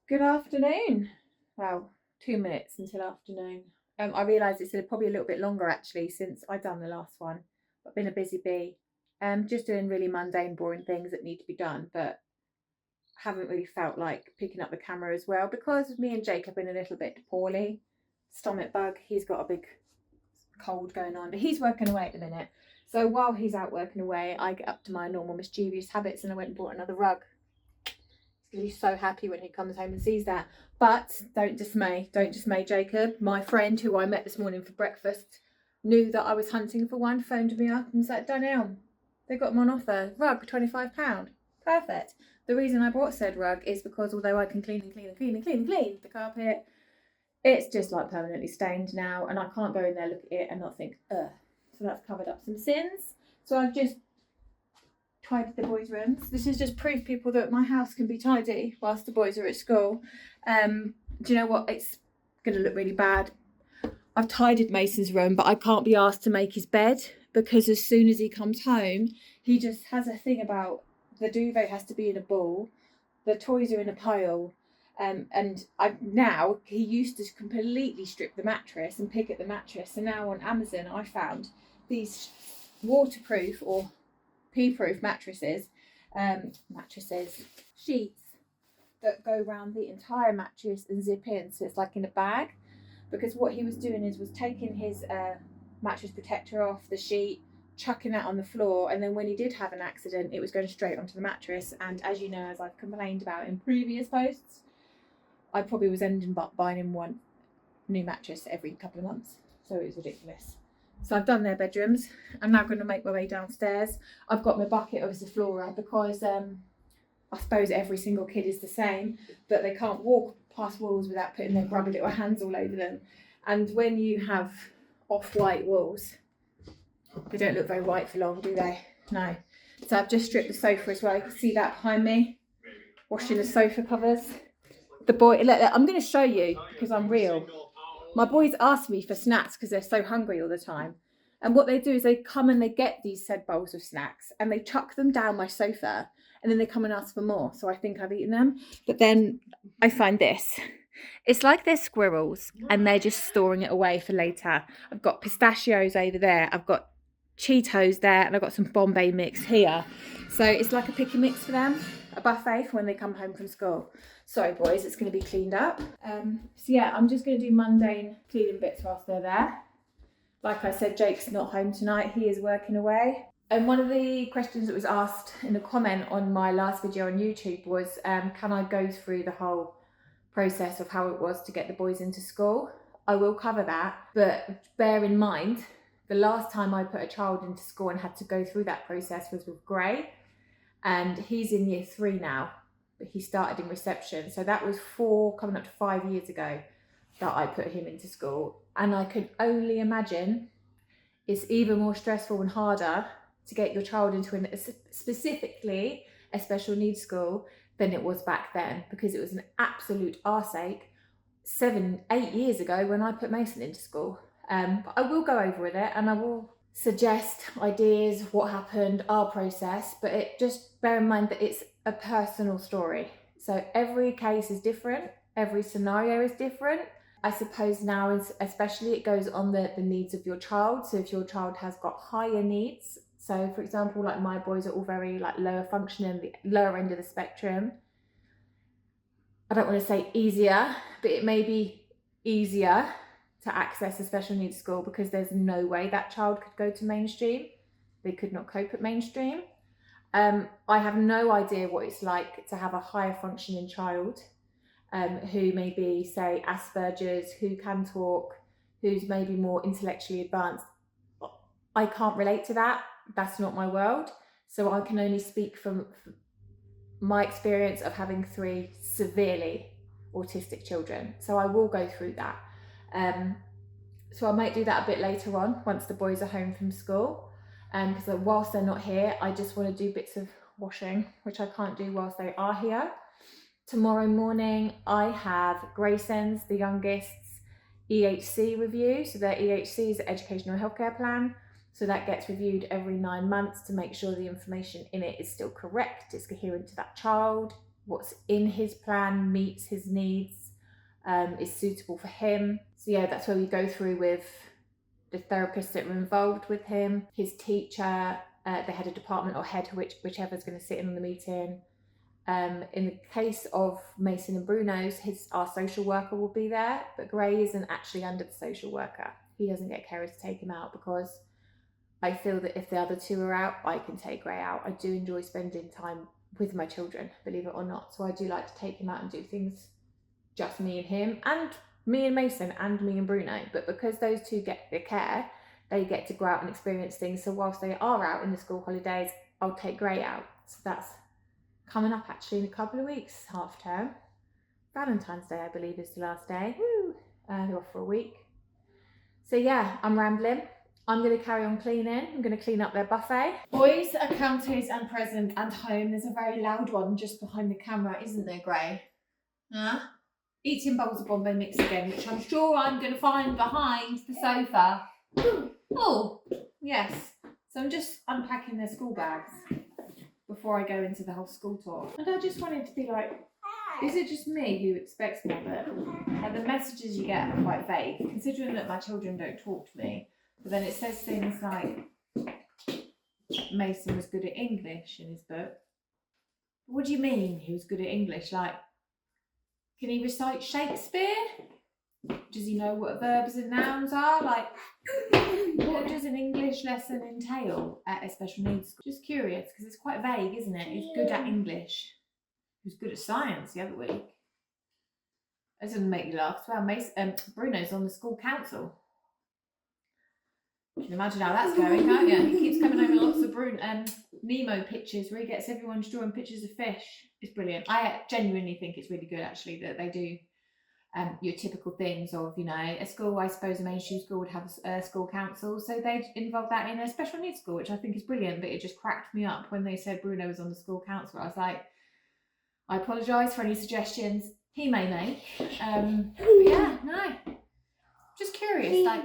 Good afternoon. Well, 2 minutes until afternoon. I realise it's probably a little bit longer actually since I've done the last one. I've been a busy bee. Just doing really mundane, boring things that need to be done, but haven't really felt like picking up the camera as well because me and Jake have been a little bit poorly. Stomach bug. He's got a big cold going on, but he's working away at the minute. So while he's out working away, I get up to my normal mischievous habits and I went and bought another rug. He's going to be so happy when he comes home and sees that. But don't dismay, Jacob. My friend who I met this morning for breakfast knew that I was hunting for one, phoned me up and said, Danielle, they got them on offer. Rug, £25. Perfect. The reason I bought said rug is because although I can clean the carpet, it's just like permanently stained now, and I can't go in there, look at it, and not think, ugh. So that's covered up some sins. So I've just tidied the boys' rooms. This is just proof, people, that my house can be tidy whilst the boys are at school. Do you know what? It's going to look really bad. I've tidied Mason's room, but I can't be asked to make his bed because as soon as he comes home, he just has a thing about the duvet has to be in a ball, the toys are in a pile. And now he used to completely strip the mattress and pick at the mattress. So now on Amazon, I found these waterproof or pea-proof sheets that go around the entire mattress and zip in, so it's like in a bag. Because what he was doing was taking his mattress protector off the sheet, chucking that on the floor, and then when he did have an accident, it was going straight onto the mattress. And as you know, as I've complained about in previous posts, I probably was ending up buying him one new mattress every couple of months, so it was ridiculous. So I've done their bedrooms. I'm now going to make my way downstairs. I've got my bucket of Zoflora because I suppose every single kid is the same, but they can't walk past walls without putting their grubby little hands all over them. And when you have off-white walls, they don't look very white for long, do they? No. So I've just stripped the sofa as well. You can see that behind me, washing the sofa covers. The boy, look, I'm going to show you because I'm real. My boys ask me for snacks because they're so hungry all the time. And what they do is they come and they get these said bowls of snacks and they chuck them down my sofa and then they come and ask for more. So I think I've eaten them. But then I find this. It's like they're squirrels and they're just storing it away for later. I've got pistachios over there. I've got Cheetos there and I've got some Bombay mix here. So it's like a picky mix for them, a buffet for when they come home from school. Sorry boys, it's going to be cleaned up. So yeah, I'm just going to do mundane cleaning bits whilst they're there. Like I said, Jake's not home tonight, he is working away. And one of the questions that was asked in a comment on my last video on YouTube was, can I go through the whole process of how it was to get the boys into school? I will cover that, but bear in mind, the last time I put a child into school and had to go through that process was with Gray, and he's in year 3 now, but he started in reception. So that was 4, coming up to 5 years ago that I put him into school. And I can only imagine it's even more stressful and harder to get your child into specifically a special needs school than it was back then, because it was an absolute arseache 7-8 years ago when I put Mason into school. But I will go over with it and I will suggest ideas, what happened, our process, but it just bear in mind that it's a personal story. So every case is different, every scenario is different. I suppose now is especially it goes on the needs of your child. So if your child has got higher needs, so for example, like my boys are all very like lower functioning, the lower end of the spectrum. I don't want to say easier, but it may be easier to access a special needs school because there's no way that child could go to mainstream. They could not cope at mainstream. I have no idea what it's like to have a higher functioning child who may be, say, Asperger's, who can talk, who's maybe more intellectually advanced. I can't relate to that. That's not my world. So I can only speak from my experience of having 3 severely autistic children. So I will go through that. So I might do that a bit later on once the boys are home from school. Because whilst they're not here, I just want to do bits of washing, which I can't do whilst they are here. Tomorrow morning, I have Grayson's, the youngest's, EHC review. So their EHC is the Educational Healthcare Plan. So that gets reviewed every 9 months to make sure the information in it is still correct, it's coherent to that child. what's in his plan meets his needs, is suitable for him. So yeah, that's where we go through with the therapists that were involved with him, his teacher, the head of department or head, whichever's going to sit in on the meeting. In the case of Mason and Bruno's, our social worker will be there, but Gray isn't actually under the social worker. He doesn't get carers to take him out because I feel that if the other two are out, I can take Gray out. I do enjoy spending time with my children, believe it or not. So I do like to take him out and do things just me and him, and me and Mason, and me and Bruno. But because those two get the care, they get to go out and experience things. So whilst they are out in the school holidays, I'll take Gray out. So that's coming up actually in a couple of weeks, half term. Valentine's Day, I believe, is the last day. Woo! They're off for a week. So yeah, I'm rambling. I'm going to carry on cleaning. I'm going to clean up their buffet. Boys are counted and present and home. There's a very loud one just behind the camera, isn't there, Gray? Huh? Eating bowls of Bombay mix again, which I'm sure I'm going to find behind the sofa. Oh, yes. So I'm just unpacking their school bags before I go into the whole school tour. And I just wanted to be like, is it just me who expects more of it? And the messages you get are quite vague, considering that my children don't talk to me. But then it says things like, Mason was good at English in his book. What do you mean he was good at English? Like, can he recite Shakespeare? Does he know what verbs and nouns are? Like, what does an English lesson entail at a special needs school? Just curious, because it's quite vague, isn't it? He's good at English. He was good at science the other week. That doesn't make you laugh. Well, Bruno's on the school council. You can imagine how that's going, can't you? He keeps coming over lots of Nemo pictures where he gets everyone drawing pictures of fish. It's brilliant. I genuinely think it's really good, actually, that they do your typical things of, you know, a school, I suppose a mainstream school would have a school council, so they'd involve that in a special needs school, which I think is brilliant. But it just cracked me up when they said Bruno was on the school council. I was like, I apologise for any suggestions he may make. But yeah, no. Just curious, like,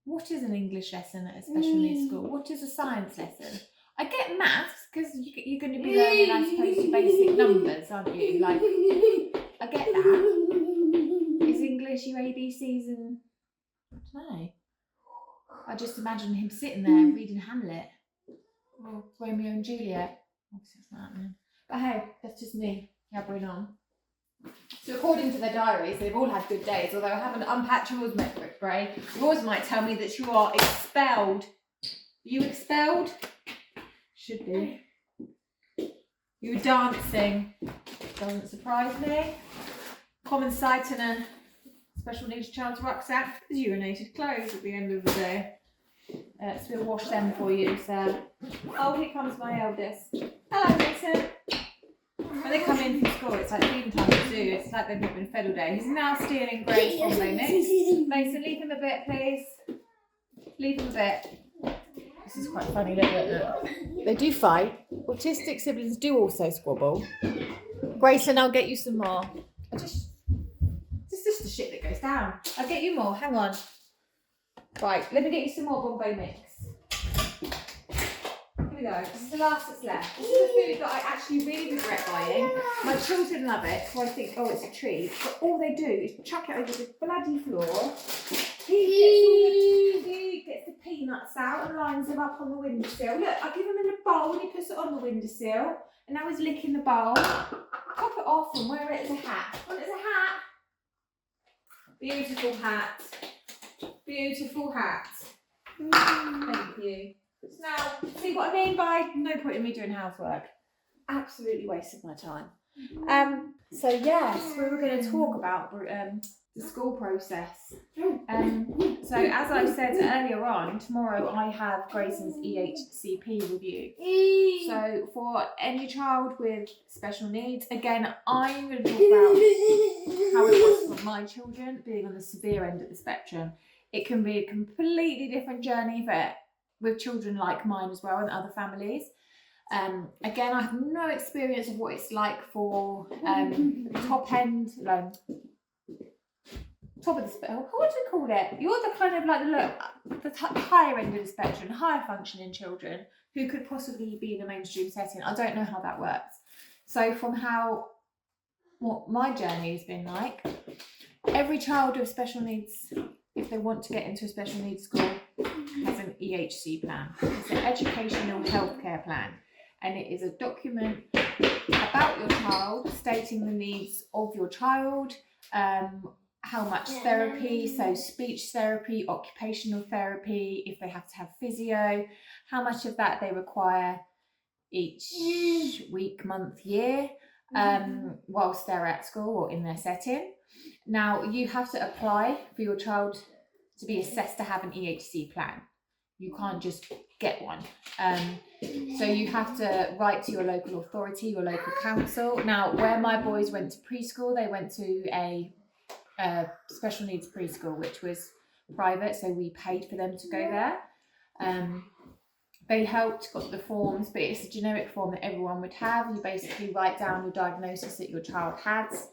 what is an English lesson at a special needs school? What is a science lesson? I get maths, because you're going to be learning, I suppose, your basic numbers, aren't you? Like, I get that. Is English your ABCs and... I don't know. I just imagine him sitting there reading Hamlet. Or Romeo and Juliet. Obviously it's not happening. But hey, that's just me yabbering on. So according to their diaries, they've all had good days, although I haven't unpacked yours, Gray. Yours might tell me that you are expelled. Are you expelled? Should be. You were dancing. Doesn't surprise me. Common sight in a special needs child's rucksack is urinated clothes at the end of the day. So we'll wash them for you, so. Oh, here comes my eldest. Hello, Mason. When they come in from school, it's like feeding time to do. It's like they've not been fed all day. He's now stealing Gray's Bombay mix. Mason, leave him a bit, please. Leave him a bit. This is quite funny, look. They do fight. Autistic siblings do also squabble. Grayson, I'll get you some more. This is just the shit that goes down. I'll get you more, hang on. Right, let me get you some more Bombay mix. Here we go. This is the last that's left. This is the food that I actually really regret buying. My children love it, so I think, oh, it's a treat. But all they do is chuck it over the bloody floor. He gets the peanuts out and lines them up on the windowsill. Look, I give him in a bowl and he puts it on the windowsill. And now he's licking the bowl. Top it off and wear it as a hat. Want it as a hat? Beautiful hat. Beautiful hat. Thank you. So now, see what I mean by no point in me doing housework? Absolutely wasted my time. So yes, we were going to talk about the school process. So as I said earlier on, tomorrow I have Grayson's EHCP review. So for any child with special needs, again, I'm going to talk about how it was for my children being on the severe end of the spectrum. It can be a completely different journey with children like mine as well and other families. Again, I have no experience of what it's like for top end, top of the spectrum. What do you call it? You're the kind of like the higher end of the spectrum, higher functioning children who could possibly be in a mainstream setting. I don't know how that works. So from how what my journey has been like. Every child with special needs, if they want to get into a special needs school, has an EHC plan. It's an educational healthcare plan, and it is a document about your child, stating the needs of your child, how much therapy, so speech therapy, occupational therapy, if they have to have physio, how much of that they require each week, month, year, whilst they're at school or in their setting. Now, you have to apply for your child to be assessed to have an EHC plan. You can't just get one. So you have to write to your local authority, your local council. Now, where my boys went to preschool, they went to a special needs preschool, which was private, so we paid for them to go there. They helped, got the forms, but it's a generic form that everyone would have. You basically write down the diagnosis that your child has,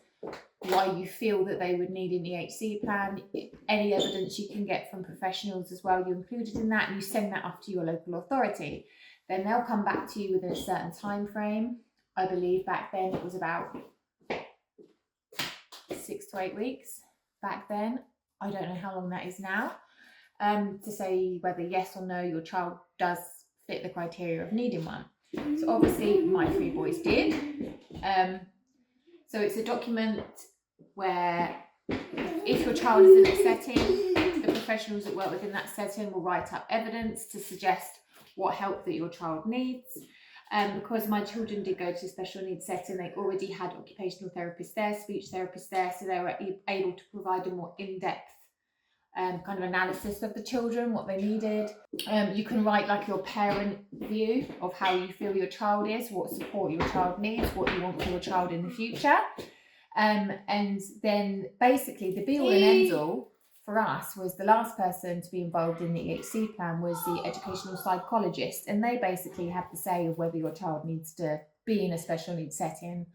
why you feel that they would need an EHC plan, any evidence you can get from professionals as well, you included in that, and you send that off to your local authority. Then they'll come back to you within a certain time frame. I believe back then it was about 6 to 8 weeks back then. I don't know how long that is now, to say whether yes or no your child does fit the criteria of needing one. So obviously my 3 boys did. So it's a document where if your child is in a setting, the professionals that work within that setting will write up evidence to suggest what help that your child needs. Because my children did go to a special needs setting, they already had occupational therapists there, speech therapists there, so they were able to provide a more in-depth kind of analysis of the children, what they needed. You can write like your parent view of how you feel your child is, what support your child needs, what you want for your child in the future. And then basically the be all and end all for us was the last person to be involved in the EHC plan was the educational psychologist, and they basically have the say of whether your child needs to be in a special needs setting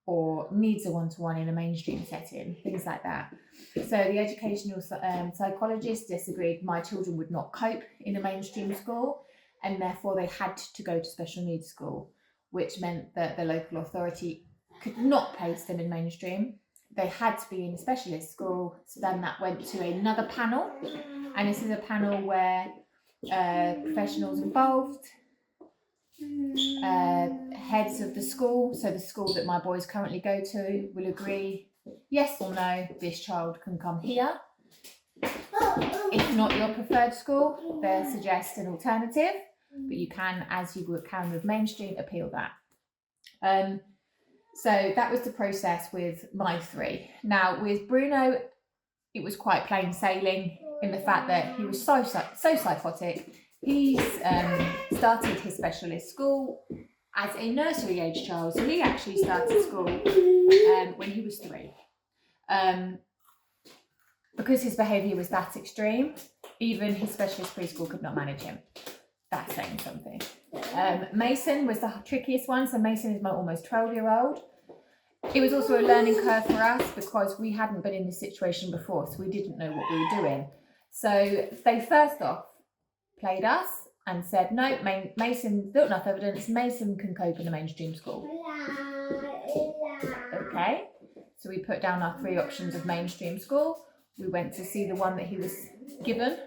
or needs a one-to-one in a mainstream setting, things like that. So the educational psychologist disagreed my children would not cope in a mainstream school, and therefore they had to go to special needs school, which meant that the local authority could not place them in mainstream. They had to be in a specialist school. So then that went to another panel, and this is a panel where professionals involved, heads of the school, so the school that my boys currently go to, will agree yes or no, this child can come here. If not your preferred school, they'll suggest an alternative, but you can, as you can with mainstream, appeal that. So that was the process with my 3. Now with Bruno, it was quite plain sailing in the fact that he was so psychotic. He's started his specialist school as a nursery age child, so he actually started school when he was 3. Because his behaviour was that extreme, even his specialist preschool could not manage him. That's saying something. Mason was the trickiest one. So Mason is my almost 12-year-old. It was also a learning curve for us because we hadn't been in this situation before, so we didn't know what we were doing. So they first off played us and said, no, Mason, not enough evidence, Mason can cope in a mainstream school. Okay, so we put down our 3 options of mainstream school. We went to see the one that he was given,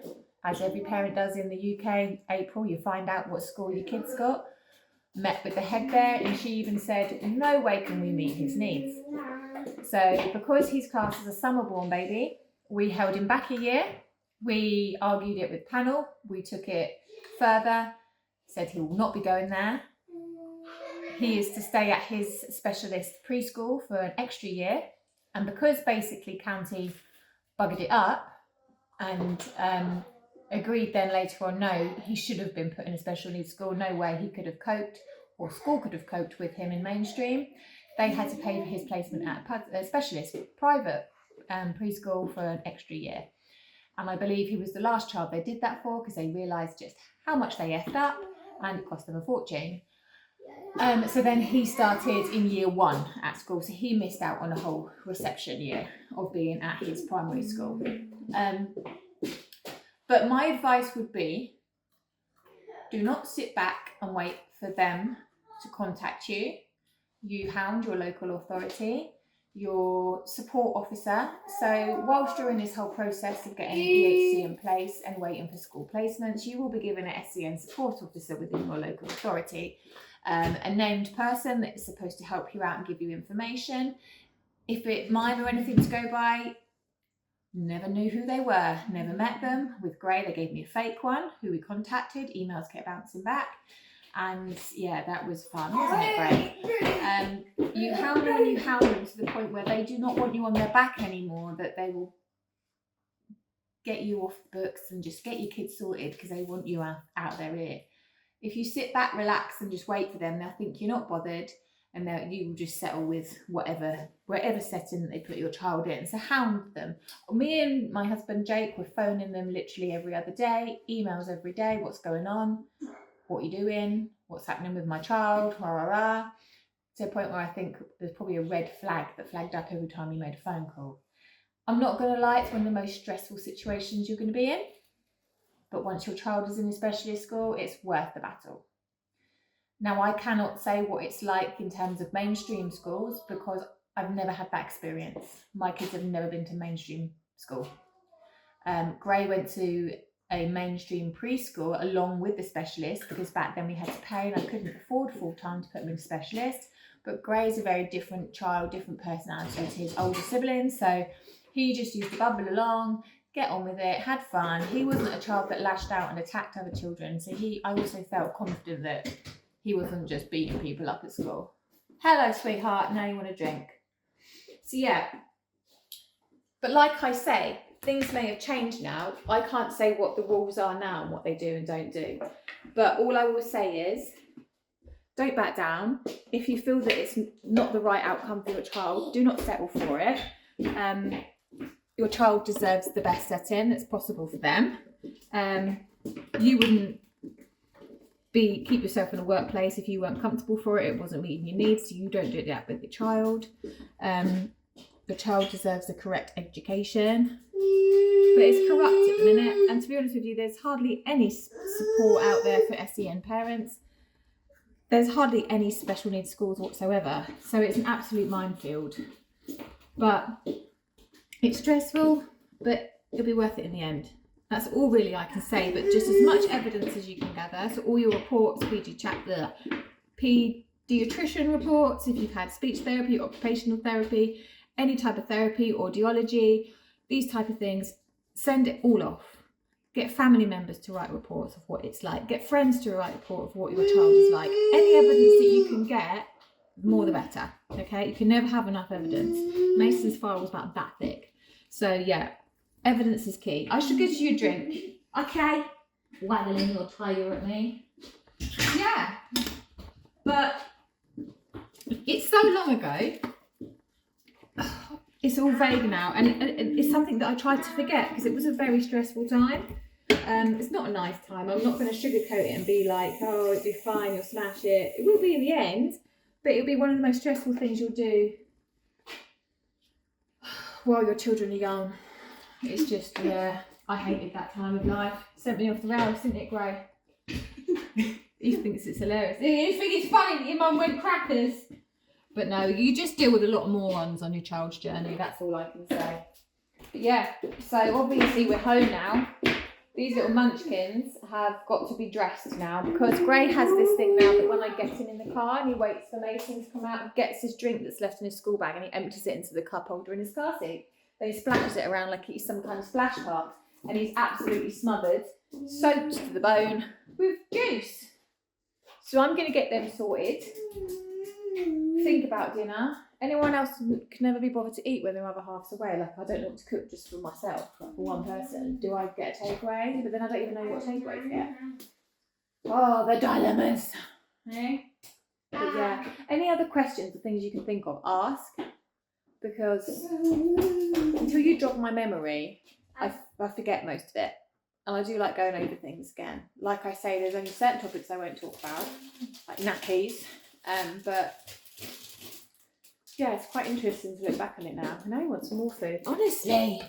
as every parent does in the UK. April, you find out what school your kid's got. Met with the head there, and she even said, no way can we meet his needs. So because he's classed as a summer-born baby, we held him back a year. We argued it with panel. We took it further, said he will not be going there. He is to stay at his specialist preschool for an extra year. And because basically county buggered it up and agreed then later on, no, he should have been put in a special needs school. No way he could have coped, or school could have coped with him in mainstream. They had to pay for his placement at a specialist private preschool for an extra year. And I believe he was the last child they did that for because they realised just how much they effed up and it cost them a fortune. So then he started in year 1 at school. So he missed out on a whole reception year of being at his primary school. But my advice would be, do not sit back and wait for them to contact you. You hound your local authority. your support officer. So whilst you're in this whole process of getting EHC in place and waiting for school placements, you will be given an SEN support officer within your local authority, a named person that is supposed to help you out and give you information. If it might or anything to go by, never knew who they were, never met them. With Gray, they gave me a fake one who we contacted, emails kept bouncing back. And yeah, that was fun, wasn't it, Gray? You hound them and you hound them to the point where they do not want you on their back anymore, that they will get you off the books and just get your kids sorted because they want you out their ear. If you sit back, relax and just wait for them, they'll think you're not bothered, and you will just settle with whatever setting that they put your child in. So hound them. Me and my husband Jake were phoning them literally every other day, emails every day, what's going on, what are you doing, what's happening with my child, rah, rah, rah. To a point where I think there's probably a red flag that flagged up every time you made a phone call. I'm not going to lie, it's one of the most stressful situations you're going to be in. But once your child is in a specialist school, it's worth the battle. Now, I cannot say what it's like in terms of mainstream schools because I've never had that experience. My kids have never been to mainstream school. Gray went to a mainstream preschool along with the specialist because back then we had to pay and I couldn't afford full time to put him in a specialist. But Gray's a very different child, different personality to his older siblings. So he just used to bubble along, get on with it, had fun. He wasn't a child that lashed out and attacked other children. So I also felt confident that he wasn't just beating people up at school. Hello, sweetheart, now you want a drink. So yeah, but like I say, things may have changed now. I can't say what the rules are now and what they do and don't do. But all I will say is, don't back down. If you feel that it's not the right outcome for your child, do not settle for it. Your child deserves the best setting that's possible for them. You wouldn't keep yourself in a workplace if you weren't comfortable for it, it wasn't meeting your needs, so you don't do that with your child. The child deserves the correct education. But it's corrupt at the minute, and to be honest with you, there's hardly any support out there for SEN parents. There's hardly any special needs schools whatsoever, so it's an absolute minefield. But it's stressful, but it'll be worth it in the end. That's all really I can say, but just as much evidence as you can gather. So all your reports, paediatrician reports, if you've had speech therapy, occupational therapy, any type of therapy, audiology, these type of things, send it all off. Get family members to write reports of what it's like. Get friends to write a report of what your child is like. Any evidence that you can get, the more the better, okay? You can never have enough evidence. Mason's file was about that thick. So yeah, evidence is key. I should give you a drink. Okay? Waggling your tiger at me. Yeah. But it's so long ago. It's all vague now. And it's something that I tried to forget because it was a very stressful time. It's not a nice time. I'm not going to sugarcoat it and be like, oh, it'll be fine, you'll smash it. It will be in the end, but it'll be one of the most stressful things you'll do while your children are young. It's just, yeah, I hated that time of life. Sent me off the rails, didn't it, Gray? He thinks it's hilarious. You think it's funny that your mum went crackers? But no, you just deal with a lot of morons on your child's journey. That's all I can say. But yeah, so obviously we're home now. These little munchkins have got to be dressed now because Gray has this thing now that when I get him in the car and he waits for Mason to come out and gets his drink that's left in his school bag and he empties it into the cup holder in his car seat. Then he splashes it around like he's some kind of splash park and he's absolutely smothered, soaked to the bone with juice. So I'm going to get them sorted. Think about dinner. Anyone else can never be bothered to eat when their other half's away. Like, I don't know what to cook just for myself, like for one person. Do I get a takeaway? But then I don't even know what takeaway to get. Oh, the dilemmas. Eh? But yeah. Any other questions or things you can think of, ask. Because until you jog my memory, I forget most of it. And I do like going over things again. Like I say, there's only certain topics I won't talk about, like nappies. But yeah, it's quite interesting to look back on it now. I know he wants more food. Honestly.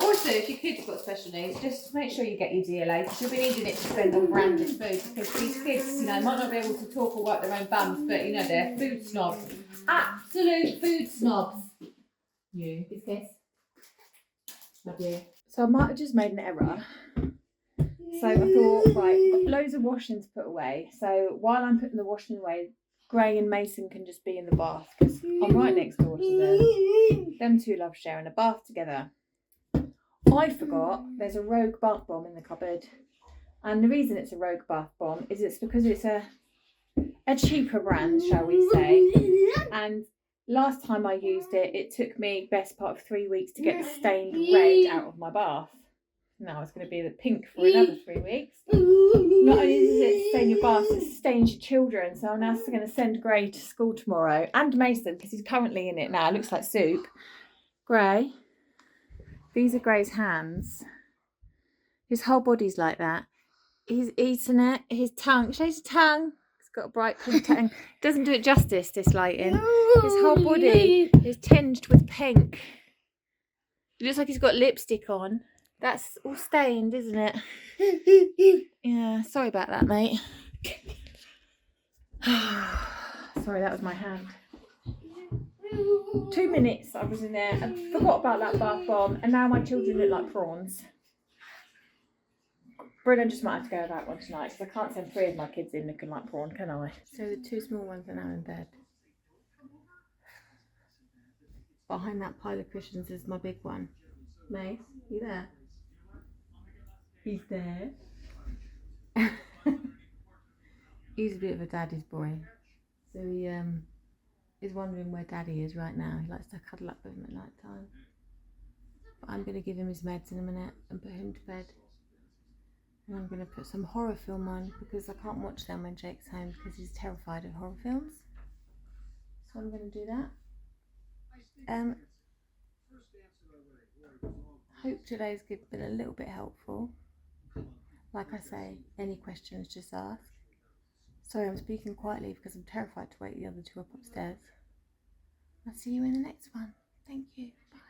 Or also, if your kid's got special needs, just make sure you get your DLA because you'll be needing it to spend on branded food because these kids, might not be able to talk or wipe their own bums, but they're food snobs. Absolute food snobs. You. His kiss. Love you. So I might have just made an error. So I thought, right, I've got loads of washing to put away. So while I'm putting the washing away, Gray and Mason can just be in the bath because I'm right next door to them. Them two love sharing a bath together. I forgot there's a Rogue bath bomb in the cupboard. And the reason it's a Rogue bath bomb is it's because it's a cheaper brand, shall we say. And last time I used it, it took me best part of 3 weeks to get the stained red out of my bath. Now it's going to be the pink for another 3 weeks. Not only does it stain your bath, it stains your children. So I'm now going to send Gray to school tomorrow and Mason because he's currently in it now. It looks like soup. Gray, these are Gray's hands. His whole body's like that. He's eating it. His tongue, show his tongue. It's got a bright pink tongue. Doesn't do it justice, this lighting. His whole body is tinged with pink. It looks like he's got lipstick on. That's all stained, isn't it? Yeah, sorry about that, mate. Sorry, that was my hand. 2 minutes I was in there and forgot about that bath bomb, and now my children look like prawns. Brennan just might have to go without one tonight because I can't send 3 of my kids in looking like prawn, can I? So the 2 small ones are now in bed. Behind that pile of cushions is my big one. Mace, you there? He's there. He's a bit of a daddy's boy. So he is wondering where daddy is right now. He likes to cuddle up with him at night time. But I'm going to give him his meds in a minute and put him to bed. And I'm going to put some horror film on because I can't watch them when Jake's home because he's terrified of horror films. So I'm going to do that. Hope today's been a little bit helpful. Like I say, any questions, just ask. Sorry, I'm speaking quietly because I'm terrified to wake the other 2 up upstairs. I'll see you in the next one. Thank you. Bye.